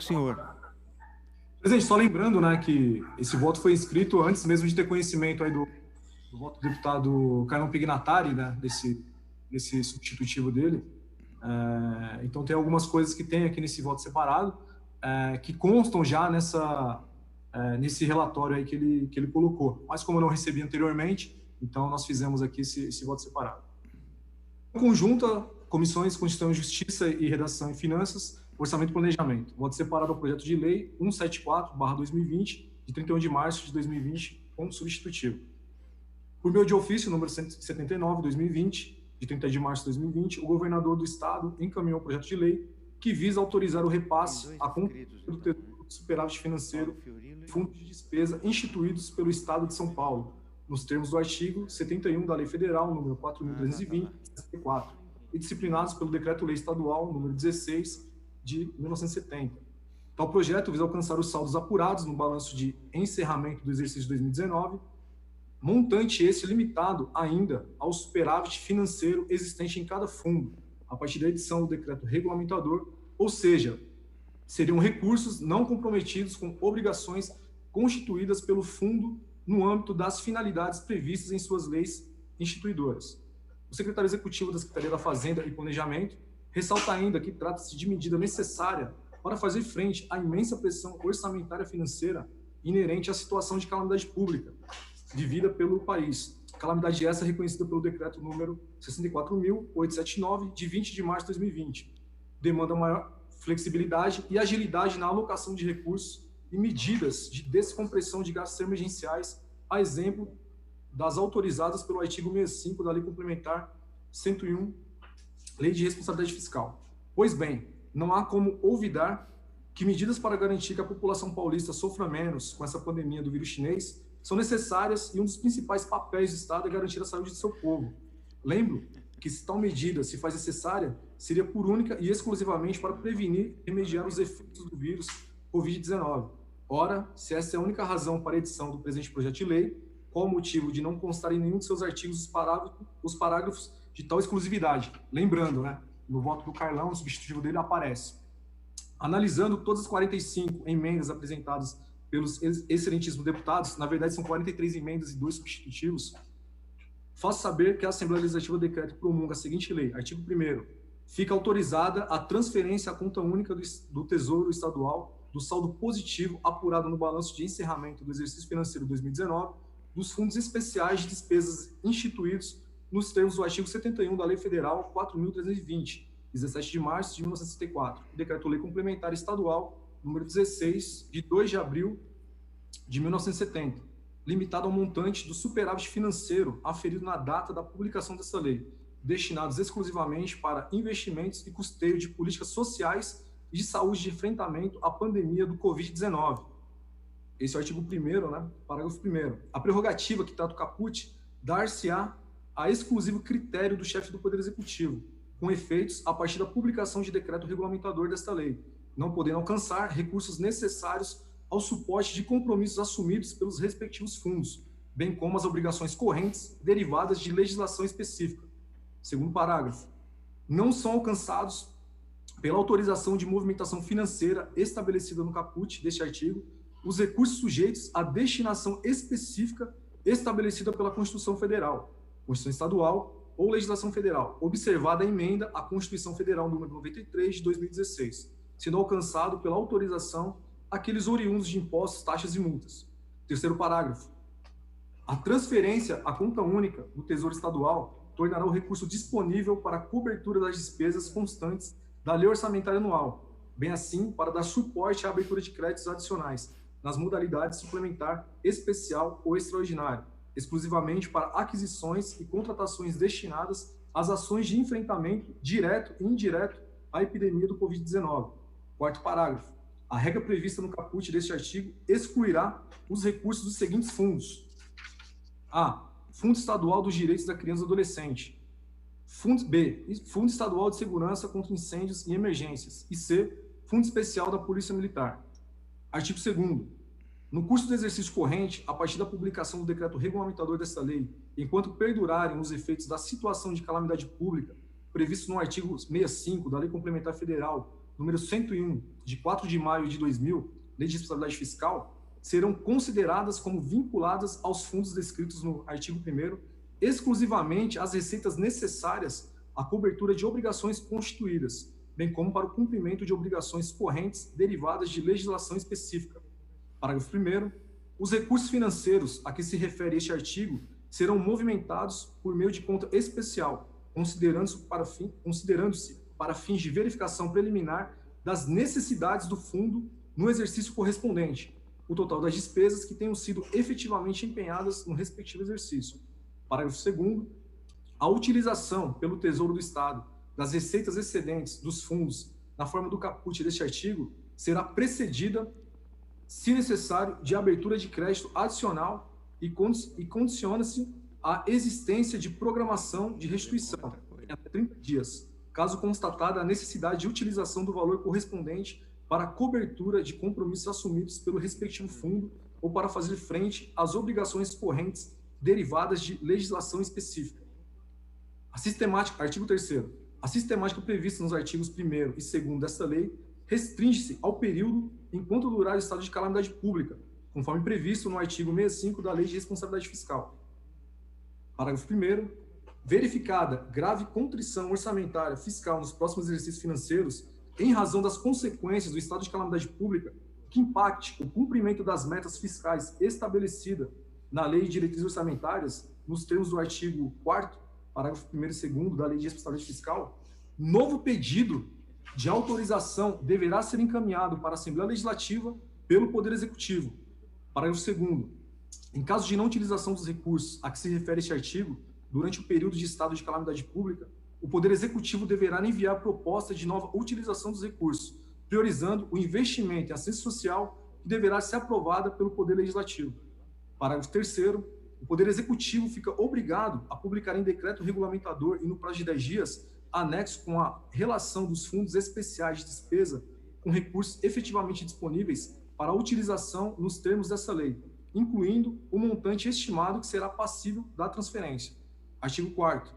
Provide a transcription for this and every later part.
Senhor. Presidente, só lembrando, né, que esse voto foi inscrito antes mesmo de ter conhecimento aí do voto do deputado Carlão Pignatari, né, desse substitutivo dele. Então tem algumas coisas que tem aqui nesse voto separado, que constam já nesse relatório aí que ele colocou. Mas como eu não recebi anteriormente, então nós fizemos aqui esse voto separado. Conjunta, comissões Constituição e Justiça e Redação e Finanças, Orçamento e Planejamento. Voto separado ao projeto de lei 174/2020, de 31 de março de 2020, como substitutivo. Por meio de ofício, número 179/2020, de 30 de março de 2020, o governador do Estado encaminhou o projeto de lei que visa autorizar o repasse à conta do superávit financeiro de fundos de despesa instituídos pelo Estado de São Paulo, nos termos do artigo 71 da Lei Federal, número 4.320, e disciplinados pelo Decreto-Lei Estadual, número 16, de 1970. Tal projeto visa alcançar os saldos apurados no balanço de encerramento do exercício de 2019, montante esse limitado ainda ao superávit financeiro existente em cada fundo, a partir da edição do decreto regulamentador, ou seja, seriam recursos não comprometidos com obrigações constituídas pelo fundo no âmbito das finalidades previstas em suas leis instituidoras. O secretário executivo da Secretaria da Fazenda e Planejamento ressalta ainda que trata-se de medida necessária para fazer frente à imensa pressão orçamentária financeira inerente à situação de calamidade pública vivida pelo país. Calamidade essa reconhecida pelo decreto número 64.879, de 20 de março de 2020. Demanda maior flexibilidade e agilidade na alocação de recursos e medidas de descompressão de gastos emergenciais, a exemplo das autorizadas pelo artigo 65 da Lei Complementar 101, Lei de Responsabilidade Fiscal. Pois bem, não há como olvidar que medidas para garantir que a população paulista sofra menos com essa pandemia do vírus chinês são necessárias e um dos principais papéis do Estado é garantir a saúde de seu povo. Lembro que se tal medida se faz necessária, seria por única e exclusivamente para prevenir e remediar os efeitos do vírus Covid-19. Ora, se essa é a única razão para a edição do presente projeto de lei, qual o motivo de não constar em nenhum de seus artigos os parágrafos de tal exclusividade? Lembrando, né, no voto do Carlão, o substitutivo dele aparece. Analisando todas as 45 emendas apresentadas pelos excelentíssimos deputados, na verdade são 43 emendas e 2 substitutivos, faço saber que a Assembleia Legislativa decreta e promulga a seguinte lei. Artigo 1º. Fica autorizada a transferência à conta única do Tesouro Estadual do saldo positivo apurado no balanço de encerramento do exercício financeiro 2019 dos fundos especiais de despesas instituídos nos termos do artigo 71 da Lei Federal 4.320, 17 de março de 1964, Decreto-Lei Complementar Estadual número 16, de 2 de abril de 1970, limitado ao montante do superávit financeiro aferido na data da publicação dessa lei, destinados exclusivamente para investimentos e custeio de políticas sociais e de saúde de enfrentamento à pandemia do Covid-19. Esse é o artigo 1º, né? Parágrafo 1º. A prerrogativa que trata o caput dar-se-á a exclusivo critério do chefe do Poder Executivo, com efeitos a partir da publicação de decreto regulamentador desta lei, não podendo alcançar recursos necessários ao suporte de compromissos assumidos pelos respectivos fundos, bem como as obrigações correntes derivadas de legislação específica. Segundo parágrafo, não são alcançados pela autorização de movimentação financeira estabelecida no caput deste artigo os recursos sujeitos à destinação específica estabelecida pela Constituição Federal, Constituição Estadual ou legislação federal, observada a emenda à Constituição Federal número 93 de 2016, sendo alcançado pela autorização aqueles oriundos de impostos, taxas e multas. Terceiro parágrafo. A transferência à conta única do Tesouro Estadual tornará o recurso disponível para a cobertura das despesas constantes da Lei Orçamentária Anual, bem assim para dar suporte à abertura de créditos adicionais nas modalidades suplementar, especial ou extraordinário, exclusivamente para aquisições e contratações destinadas às ações de enfrentamento direto e indireto à epidemia do Covid-19. Quarto parágrafo. A regra prevista no caput deste artigo excluirá os recursos dos seguintes fundos. A. Fundo Estadual dos Direitos da Criança e do Adolescente. B. Fundo Estadual de Segurança contra Incêndios e Emergências. E C. Fundo Especial da Polícia Militar. Artigo 2º. No curso do exercício corrente, a partir da publicação do decreto regulamentador desta lei, enquanto perdurarem os efeitos da situação de calamidade pública previsto no artigo 65 da Lei Complementar Federal número 101, de 4 de maio de 2000, Lei de Responsabilidade Fiscal, serão consideradas como vinculadas aos fundos descritos no artigo 1º, exclusivamente as receitas necessárias à cobertura de obrigações constituídas, bem como para o cumprimento de obrigações correntes derivadas de legislação específica. Parágrafo 1º. Os recursos financeiros a que se refere este artigo serão movimentados por meio de conta especial, considerando-se para fins de verificação preliminar das necessidades do fundo no exercício correspondente, o total das despesas que tenham sido efetivamente empenhadas no respectivo exercício. Parágrafo 2º. A utilização pelo Tesouro do Estado das receitas excedentes dos fundos na forma do caput deste artigo será precedida, se necessário, de abertura de crédito adicional e condiciona-se à existência de programação de restituição em até 30 dias, caso constatada a necessidade de utilização do valor correspondente para a cobertura de compromissos assumidos pelo respectivo fundo ou para fazer frente às obrigações correntes derivadas de legislação específica. Artigo 3º. A sistemática prevista nos artigos 1º e 2º desta lei restringe-se ao período enquanto durar o estado de calamidade pública, conforme previsto no artigo 65 da Lei de Responsabilidade Fiscal. Parágrafo 1º. Verificada grave contrição orçamentária fiscal nos próximos exercícios financeiros, em razão das consequências do estado de calamidade pública que impacte o cumprimento das metas fiscais estabelecidas na Lei de Diretrizes Orçamentárias, nos termos do artigo 4º, parágrafo 1º e 2º da Lei de Responsabilidade Fiscal, novo pedido de autorização deverá ser encaminhado para a Assembleia Legislativa pelo Poder Executivo. Parágrafo 2º. Em caso de não utilização dos recursos a que se refere este artigo, durante o período de estado de calamidade pública, o Poder Executivo deverá enviar proposta de nova utilização dos recursos, priorizando o investimento em assistência social, que deverá ser aprovada pelo Poder Legislativo. Parágrafo 3º. O Poder Executivo fica obrigado a publicar em decreto regulamentador e no prazo de 10 dias, anexo com a relação dos fundos especiais de despesa com recursos efetivamente disponíveis para a utilização nos termos dessa lei, incluindo o montante estimado que será passível da transferência. Artigo 4º.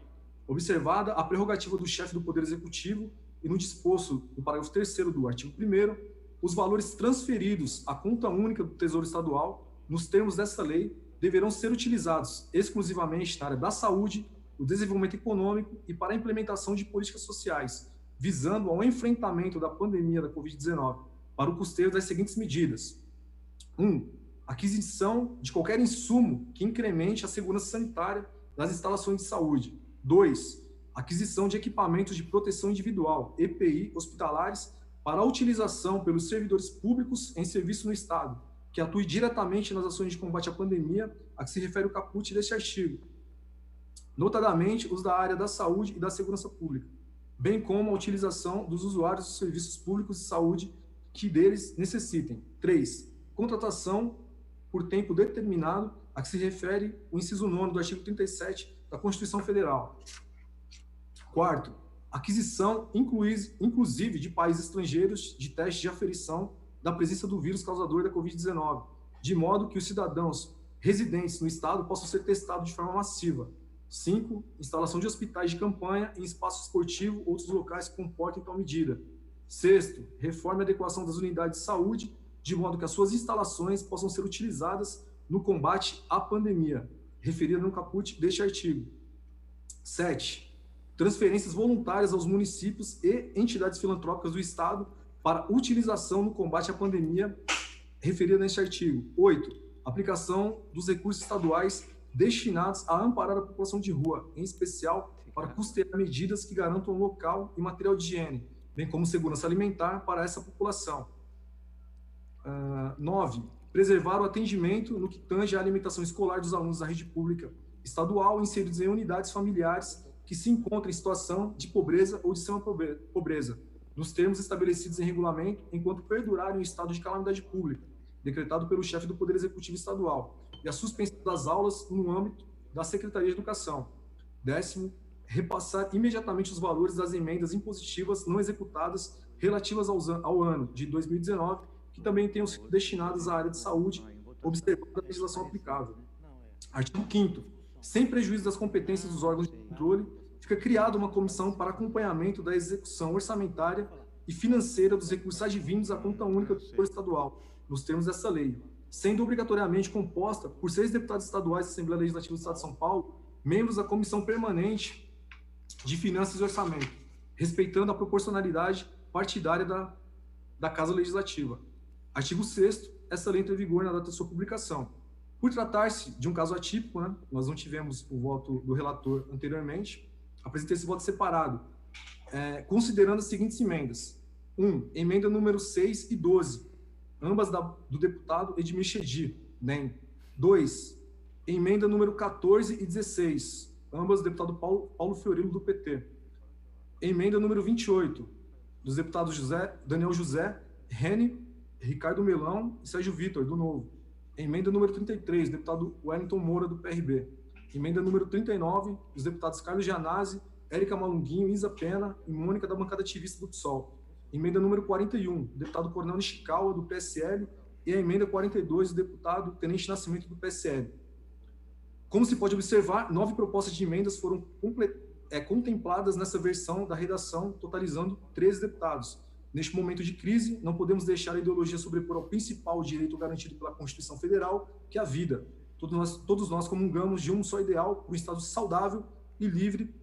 Observada a prerrogativa do chefe do Poder Executivo e no disposto do parágrafo 3º do artigo 1º, os valores transferidos à conta única do Tesouro Estadual, nos termos dessa lei, deverão ser utilizados exclusivamente na área da saúde, do desenvolvimento econômico e para a implementação de políticas sociais, visando ao enfrentamento da pandemia da Covid-19, para o custeio das seguintes medidas. 1. Aquisição de qualquer insumo que incremente a segurança sanitária das instalações de saúde. 2. Aquisição de equipamentos de proteção individual, EPI, hospitalares, para a utilização pelos servidores públicos em serviço no Estado, que atue diretamente nas ações de combate à pandemia a que se refere o caput deste artigo, notadamente os da área da saúde e da segurança pública, bem como a utilização dos usuários dos serviços públicos de saúde que deles necessitem. 3. Contratação por tempo determinado a que se refere o inciso 9º do artigo 37 da Constituição Federal. 4º. Aquisição, inclusive de países estrangeiros, de testes de aferição da presença do vírus causador da Covid-19, de modo que os cidadãos residentes no Estado possam ser testados de forma massiva. 5. Instalação de hospitais de campanha em espaço esportivo ou outros locais que comportem tal medida. 6. Reforma e adequação das unidades de saúde, de modo que as suas instalações possam ser utilizadas no combate à pandemia, referida no caput deste artigo. 7. Transferências voluntárias aos municípios e entidades filantrópicas do Estado para utilização no combate à pandemia, referida neste artigo. 8. Aplicação dos recursos estaduais destinados a amparar a população de rua, em especial para custear medidas que garantam local e material de higiene, bem como segurança alimentar para essa população. 9. Preservar o atendimento no que tange à alimentação escolar dos alunos da rede pública estadual inseridos em unidades familiares que se encontram em situação de pobreza ou de extrema pobreza, nos termos estabelecidos em regulamento, enquanto perdurarem o estado de calamidade pública, decretado pelo chefe do Poder Executivo Estadual, e a suspensão das aulas no âmbito da Secretaria de Educação. 10º, repassar imediatamente os valores das emendas impositivas não executadas relativas ao ano de 2019, que também tenham sido destinadas à área de saúde, observando a legislação aplicável. Artigo 5º. Sem prejuízo das competências dos órgãos de controle, fica criada uma comissão para acompanhamento da execução orçamentária e financeira dos recursos advindos à conta única do setor estadual, nos termos dessa lei, sendo obrigatoriamente composta por 6 deputados estaduais da Assembleia Legislativa do Estado de São Paulo, membros da Comissão Permanente de Finanças e Orçamento, respeitando a proporcionalidade partidária da Casa Legislativa. Artigo 6º, essa lei entra em vigor na data de sua publicação. Por tratar-se de um caso atípico, né, nós não tivemos o voto do relator anteriormente, apresentei esse voto separado, considerando as seguintes emendas. 1. Emenda número 6 e 12, ambas do deputado Edmir Chedid, DEM. 2. Emenda número 14 e 16, ambas do deputado Paulo Fiorilo, do PT. Emenda número 28, dos deputados Daniel José, Rene, Ricardo Melão e Sérgio Vitor, do Novo. Emenda número 33, deputado Wellington Moura, do PRB. Emenda número 39, dos deputados Carlos Gianazzi, Érica Malunguinho, Isa Pena e Mônica, da bancada ativista do PSOL. Emenda número 41, deputado Coronel Nishikawa, do PSL, e a emenda 42, do deputado Tenente Nascimento, do PSL. Como se pode observar, 9 propostas de emendas foram contempladas nessa versão da redação, totalizando 13 deputados. Neste momento de crise, não podemos deixar a ideologia sobrepor ao principal direito garantido pela Constituição Federal, que é a vida. Todos nós comungamos de um só ideal, para um Estado saudável e livre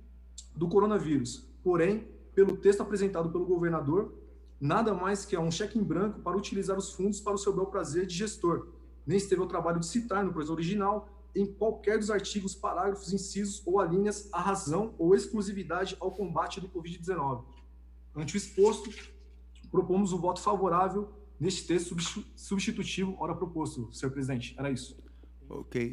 do coronavírus. Porém, pelo texto apresentado pelo governador, nada mais que um cheque em branco para utilizar os fundos para o seu bel prazer de gestor. Nem esteve ao trabalho de citar no projeto original, em qualquer dos artigos, parágrafos, incisos ou alíneas, a razão ou exclusividade ao combate do Covid-19. Ante o exposto, propomos o voto favorável neste texto substitutivo, ora proposto, senhor presidente. Era isso. Ok.